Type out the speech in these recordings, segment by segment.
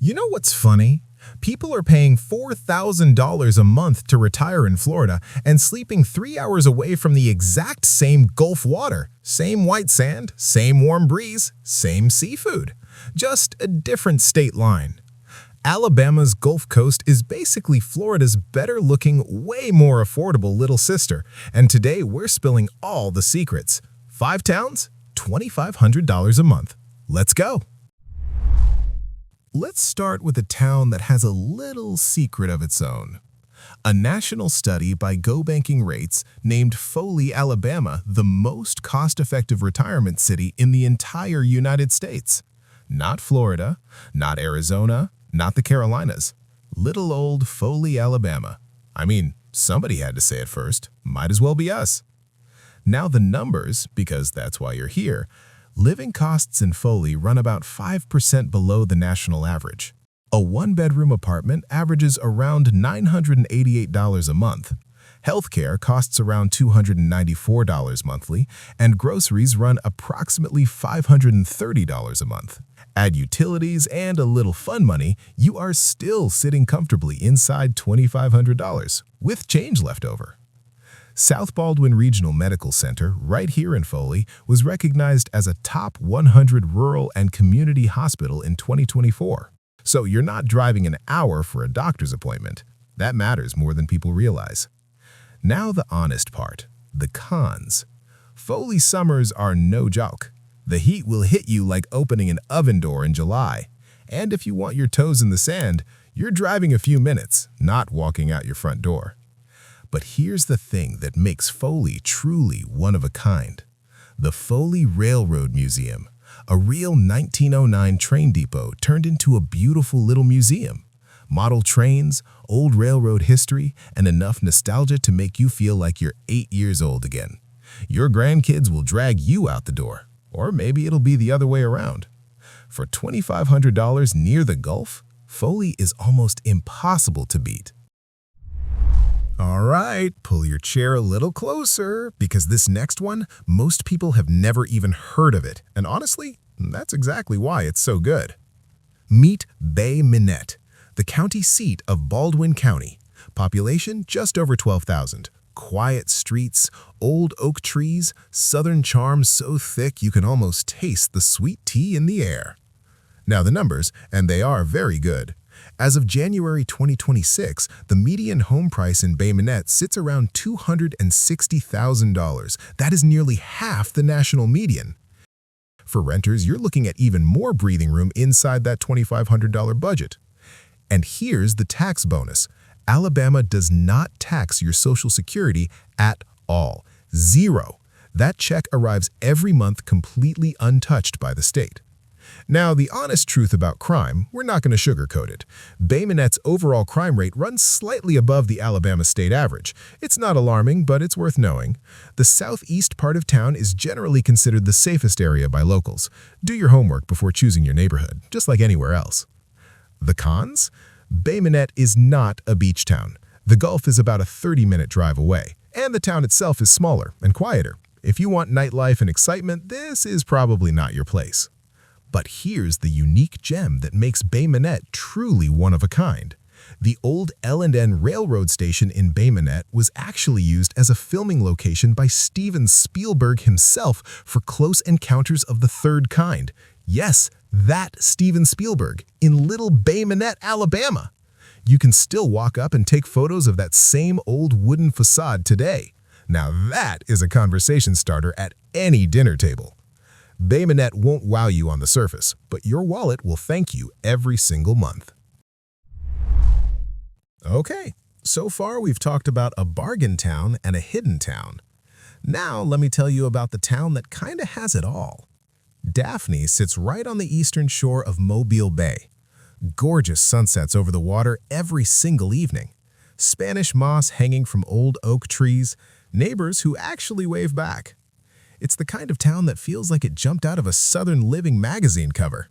You know what's funny? People are paying $4,000 a month to retire in Florida and sleeping 3 hours away from the exact same Gulf water. Same white sand, same warm breeze, same seafood. Just a different state line. Alabama's Gulf Coast is basically Florida's better-looking, way more affordable little sister, and today we're spilling all the secrets. 5 towns, $2,500 a month. Let's go! Let's start with a town that has a little secret of its own. A national study by Go Banking Rates named Foley, Alabama, the most cost-effective retirement city in the entire United States. Not Florida, not Arizona, not the Carolinas. Little old Foley, Alabama. I mean, somebody had to say it first. Might as well be us. Now the numbers, because that's why you're here. Living costs in Foley run about 5% below the national average. A one-bedroom apartment averages around $988 a month. Healthcare costs around $294 monthly, and groceries run approximately $530 a month. Add utilities and a little fun money, you are still sitting comfortably inside $2,500, with change left over. South Baldwin Regional Medical Center, right here in Foley, was recognized as a top 100 rural and community hospital in 2024. So you're not driving an hour for a doctor's appointment. That matters more than people realize. Now the honest part, the cons. Foley summers are no joke. The heat will hit you like opening an oven door in July. And if you want your toes in the sand, you're driving a few minutes, not walking out your front door. But here's the thing that makes Foley truly one of a kind. The Foley Railroad Museum, a real 1909 train depot turned into a beautiful little museum. Model trains, old railroad history, and enough nostalgia to make you feel like you're 8 years old again. Your grandkids will drag you out the door, or maybe it'll be the other way around. For $2,500 near the Gulf, Foley is almost impossible to beat. All right, pull your chair a little closer, because this next one, most people have never even heard of it, and honestly, that's exactly why it's so good. Meet Bay Minette, the county seat of Baldwin County. Population just over 12,000. Quiet streets, old oak trees, southern charm so thick you can almost taste the sweet tea in the air. Now the numbers, and they are very good. As of January 2026, the median home price in Bay Minette sits around $260,000. That is nearly half the national median. For renters, you're looking at even more breathing room inside that $2,500 budget. And here's the tax bonus. Alabama does not tax your Social Security at all. Zero. That check arrives every month completely untouched by the state. Now, the honest truth about crime, we're not going to sugarcoat it. Bay Minette's overall crime rate runs slightly above the Alabama state average. It's not alarming, but it's worth knowing. The southeast part of town is generally considered the safest area by locals. Do your homework before choosing your neighborhood, just like anywhere else. The cons? Bay Minette is not a beach town. The Gulf is about a 30-minute drive away, and the town itself is smaller and quieter. If you want nightlife and excitement, this is probably not your place. But here's the unique gem that makes Bay Minette truly one of a kind. The old L&N railroad station in Bay Minette was actually used as a filming location by Steven Spielberg himself for Close Encounters of the Third Kind. Yes, that Steven Spielberg in Little Bay Minette, Alabama. You can still walk up and take photos of that same old wooden facade today. Now that is a conversation starter at any dinner table. Bay Minette won't wow you on the surface, but your wallet will thank you every single month. Okay, so far we've talked about a bargain town and a hidden town. Now let me tell you about the town that kinda has it all. Daphne sits right on the eastern shore of Mobile Bay. Gorgeous sunsets over the water every single evening. Spanish moss hanging from old oak trees, neighbors who actually wave back. It's the kind of town that feels like it jumped out of a Southern Living magazine cover.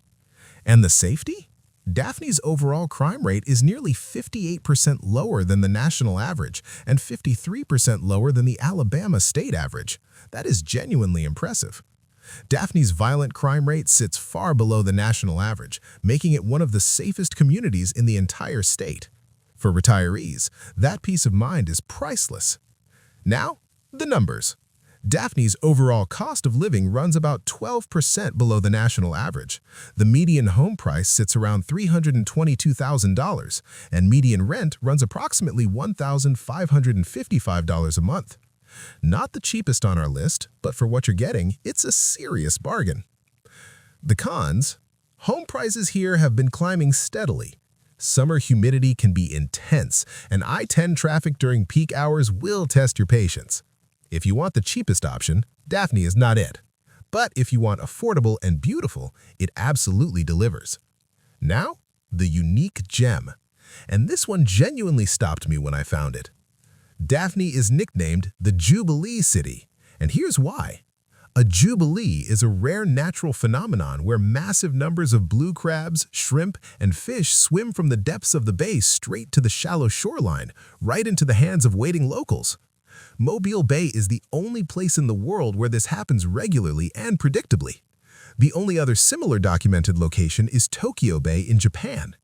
And the safety? Daphne's overall crime rate is nearly 58% lower than the national average and 53% lower than the Alabama state average. That is genuinely impressive. Daphne's violent crime rate sits far below the national average, making it one of the safest communities in the entire state. For retirees, that peace of mind is priceless. Now, the numbers. Daphne's overall cost of living runs about 12% below the national average. The median home price sits around $322,000, and median rent runs approximately $1,555 a month. Not the cheapest on our list, but for what you're getting, it's a serious bargain. The cons? Home prices here have been climbing steadily. Summer humidity can be intense, and I-10 traffic during peak hours will test your patience. If you want the cheapest option, Daphne is not it. But if you want affordable and beautiful, it absolutely delivers. Now, the unique gem. And this one genuinely stopped me when I found it. Daphne is nicknamed the Jubilee City, and here's why. A jubilee is a rare natural phenomenon where massive numbers of blue crabs, shrimp, and fish swim from the depths of the bay straight to the shallow shoreline, right into the hands of waiting locals. Mobile Bay is the only place in the world where this happens regularly and predictably. The only other similar documented location is Tokyo Bay in Japan.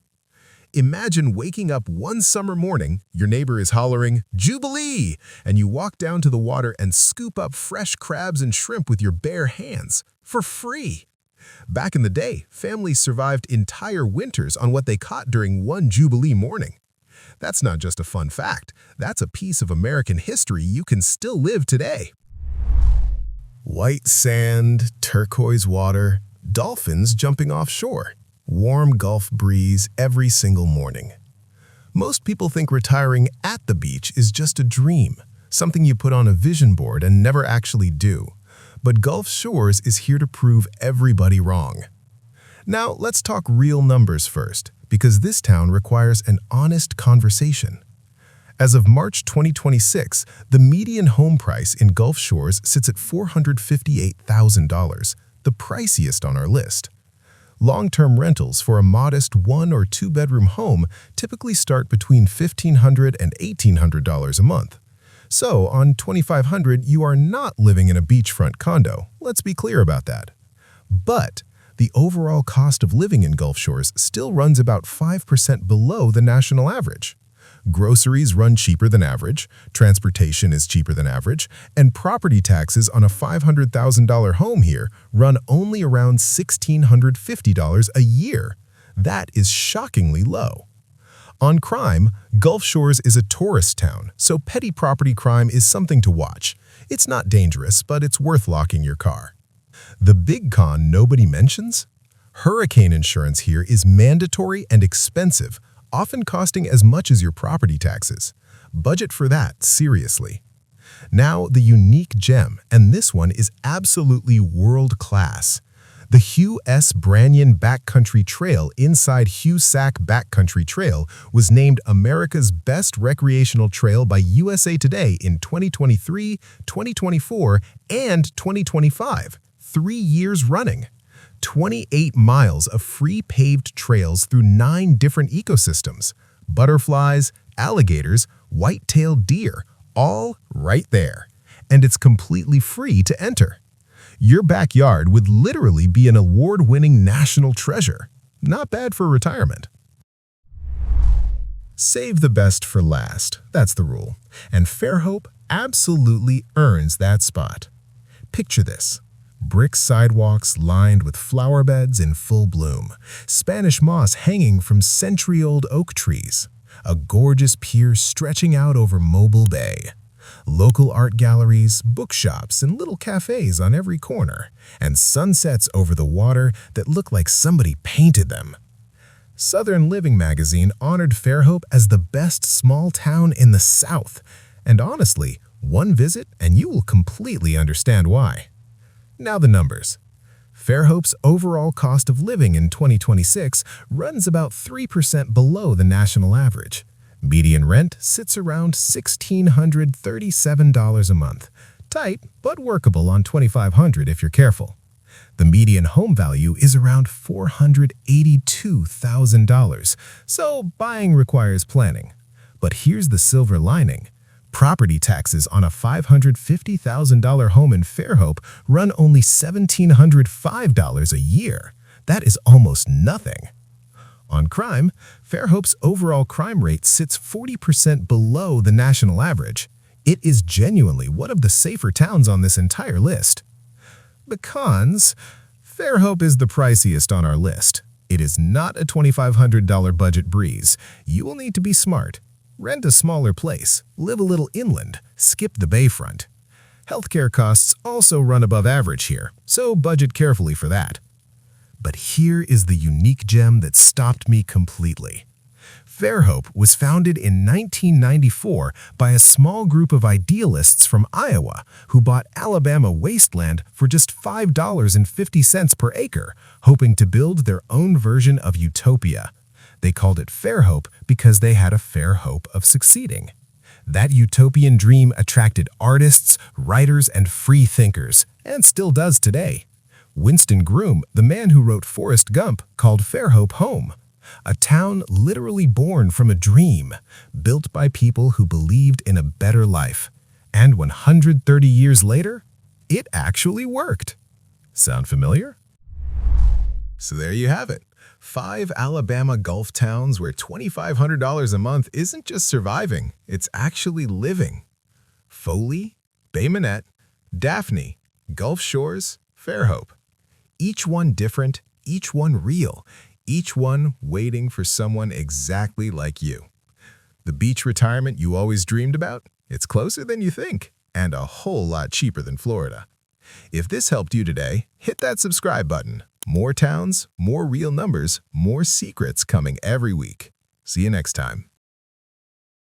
Imagine waking up one summer morning, your neighbor is hollering, "Jubilee!" and you walk down to the water and scoop up fresh crabs and shrimp with your bare hands, for free. Back in the day, families survived entire winters on what they caught during one Jubilee morning. That's not just a fun fact, that's a piece of American history you can still live today. White sand, turquoise water, dolphins jumping offshore, warm Gulf breeze every single morning. Most people think retiring at the beach is just a dream, something you put on a vision board and never actually do. But Gulf Shores is here to prove everybody wrong. Now, let's talk real numbers first, because this town requires an honest conversation. As of March 2026, the median home price in Gulf Shores sits at $458,000, the priciest on our list. Long-term rentals for a modest one- or two-bedroom home typically start between $1,500 and $1,800 a month. So, on $2,500, you are not living in a beachfront condo. Let's be clear about that. But the overall cost of living in Gulf Shores still runs about 5% below the national average. Groceries run cheaper than average, transportation is cheaper than average, and property taxes on a $500,000 home here run only around $1,650 a year. That is shockingly low. On crime, Gulf Shores is a tourist town, so petty property crime is something to watch. It's not dangerous, but it's worth locking your car. The big con nobody mentions? Hurricane insurance here is mandatory and expensive, often costing as much as your property taxes. Budget for that, seriously. Now, the unique gem, and this one is absolutely world-class. The Hugh S. Brannion Backcountry Trail inside Hugh-Sac Backcountry Trail was named America's Best Recreational Trail by USA Today in 2023, 2024, and 2025, 3 years running. 28 miles of free paved trails through 9 different ecosystems, butterflies, alligators, white-tailed deer, all right there. And it's completely free to enter. Your backyard would literally be an award-winning national treasure. Not bad for retirement. Save the best for last, that's the rule. And Fairhope absolutely earns that spot. Picture this. Brick sidewalks lined with flower beds in full bloom, Spanish moss hanging from century-old oak trees, a gorgeous pier stretching out over Mobile Bay, local art galleries, bookshops, and little cafes on every corner, and sunsets over the water that look like somebody painted them. Southern Living magazine honored Fairhope as the best small town in the South, and honestly, one visit and you will completely understand why. Now the numbers. Fairhope's overall cost of living in 2026 runs about 3% below the national average. Median rent sits around $1,637 a month. Tight, but workable on $2,500 if you're careful. The median home value is around $482,000, so buying requires planning. But here's the silver lining. Property taxes on a $550,000 home in Fairhope run only $1,705 a year. That is almost nothing. On crime, Fairhope's overall crime rate sits 40% below the national average. It is genuinely one of the safer towns on this entire list. The cons: Fairhope is the priciest on our list. It is not a $2,500 budget breeze. You will need to be smart. Rent a smaller place, live a little inland, skip the bayfront. Healthcare costs also run above average here, so budget carefully for that. But here is the unique gem that stopped me completely. Fairhope was founded in 1994 by a small group of idealists from Iowa who bought Alabama wasteland for just $5.50 per acre, hoping to build their own version of utopia. They called it Fairhope because they had a fair hope of succeeding. That utopian dream attracted artists, writers, and free thinkers, and still does today. Winston Groom, the man who wrote Forrest Gump, called Fairhope home. A town literally born from a dream, built by people who believed in a better life. And 130 years later, it actually worked. Sound familiar? So there you have it. 5 Alabama Gulf towns where $2,500 a month isn't just surviving, it's actually living. Foley, Bay Minette, Daphne, Gulf Shores, Fairhope. Each one different, each one real, each one waiting for someone exactly like you. The beach retirement you always dreamed about? It's closer than you think, and a whole lot cheaper than Florida. If this helped you today, hit that subscribe button. More towns, more real numbers, more secrets coming every week. See you next time.